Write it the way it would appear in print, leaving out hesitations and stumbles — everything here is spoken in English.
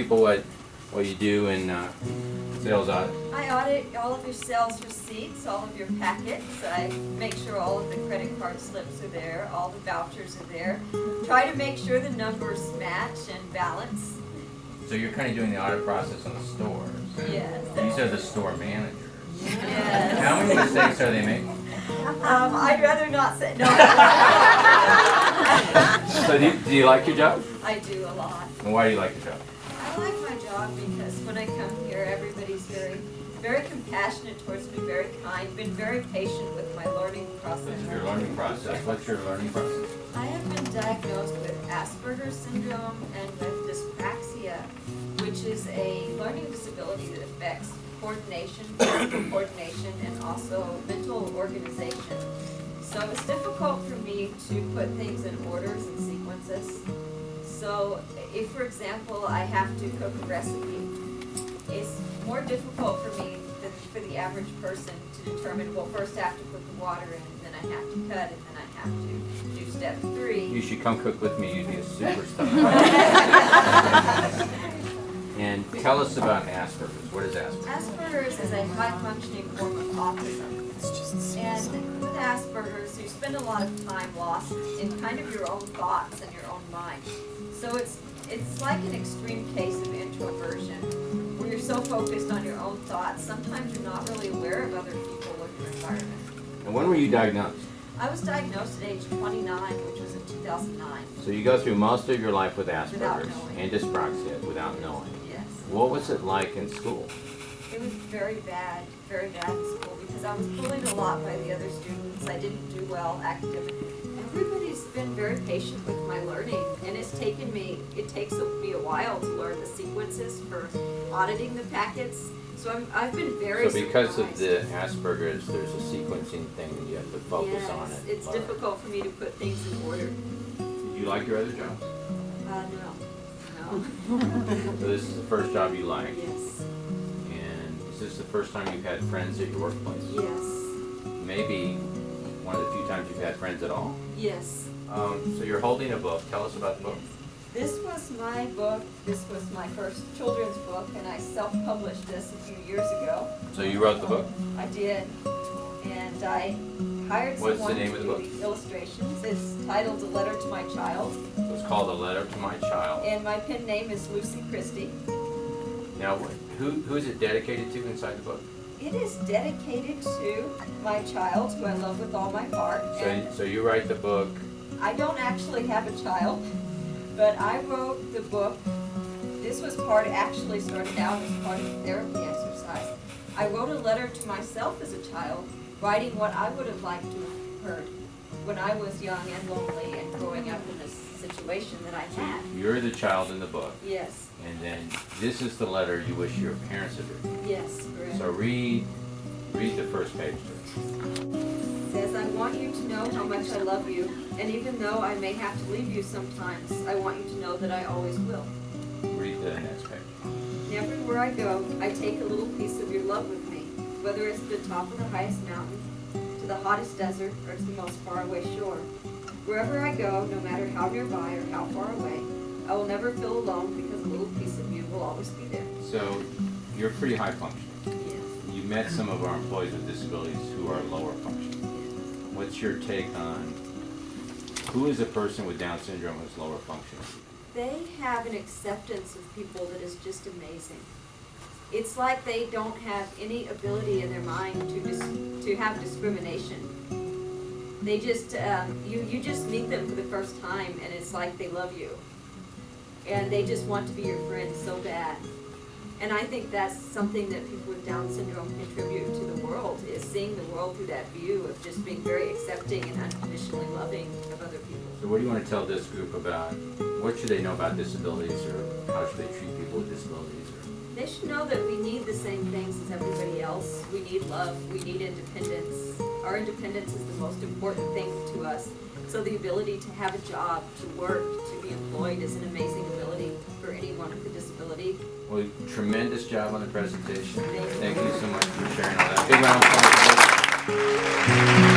people what you do in sales audit? I audit all of your sales receipts, all of your packets. I make sure all of the credit card slips are there, all the vouchers are there. Try to make sure the numbers match and balance. So you're kind of doing the audit process in the stores. Yes. These are the store managers. Yes. How many mistakes are they making? I'd rather not say no. So do you like your job? I do a lot. And why do you like your job? I like my job because when I come here, everybody's very compassionate towards me, very kind, been very patient with my learning process. What's your learning process? What's your learning process? I have been diagnosed with Asperger's syndrome and with dyspraxia, which is a learning disability that affects coordination, physical coordination, and also mental organization. So it's difficult for me to put things in orders and sequences. So if, for example, I have to cook a recipe, it's more difficult for me than for the average person to determine, well, first I have to put the water in, then I have to cut, and then I have to do step 3. You should come cook with me. You'd be a superstar. And tell us about Asperger's. What is Asperger's? Asperger's is a high-functioning form of autism. And with Asperger's, you spend a lot of time lost in kind of your own thoughts and your own mind. So it's like an extreme case of introversion, where you're so focused on your own thoughts, sometimes you're not really aware of other people or your environment. And when were you diagnosed? I was diagnosed at age 29, which was in 2009. So you go through most of your life with Without Asperger's knowing. and dyspraxia without knowing. Yes. What was it like in school? It was very bad in school because I was bullied a lot by the other students. I didn't do well academically. Everybody's been very patient with my learning, and it takes me a while to learn the sequences for auditing the packets. So I've been very So because of surprised. the Asperger's, there's a sequencing thing and you have to focus on Yes, it. it's difficult for me to put things in order. Do you like your other job? No. So this is the first job you like. Yes. And is this the first time you've had friends at your workplace? Yes. Maybe one of the few times you've had friends at all? Yes. So you're holding a book. Tell us about the book. This was my book. This was my first children's book, and I self-published this a few years ago. So you wrote the book? I did, and I hired What's the someone name to of the do book? the illustrations. It's titled A Letter to My Child, So it's called A Letter to My Child. and my pen name is Lucy Christie. Now, who is it dedicated to inside the book? It is dedicated to my child, who I love with all my heart. And So you write the book. I don't actually have a child, but I wrote the book. This was actually started out as part of a therapy exercise. I wrote a letter to myself as a child, writing what I would have liked to have heard when I was young and lonely and growing up in this situation that I had. You're the child in the book. Yes, And then this is the letter you wish your parents had written. yes, correct. So read the first page to us. It says, I want you to know how much I love you, and even though I may have to leave you sometimes, I want you to know that I always will. Read the next page. And everywhere I go, I take a little piece of your love with me, whether it's to the top of the highest mountain, to the hottest desert, or to the most faraway shore. Wherever I go, no matter how nearby or how far away, I will never feel alone because a little piece of you will always be there. So you're pretty high functioning. Yes. You met some of our employees with disabilities who are lower functioning. What's your take on who is a person with Down syndrome who's lower functioning? They have an acceptance of people that is just amazing. It's like they don't have any ability in their mind to have discrimination. They just, you just meet them for the first time and it's like they love you. And they just want to be your friend so bad. And I think that's something that people with Down syndrome contribute to the world, is seeing the world through that view of just being very accepting and unconditionally loving of other people. So what do you want to tell this group about, what should they know about disabilities, or how should they treat people with disabilities? They should know that we need the same things as everybody else. We need love, we need independence. Our independence is the most important thing to us. So the ability to have a job, to work, to be employed is an amazing ability for anyone with a disability. Well, tremendous job on the presentation. Thank you. Thank you so much for sharing all that. Big round of applause.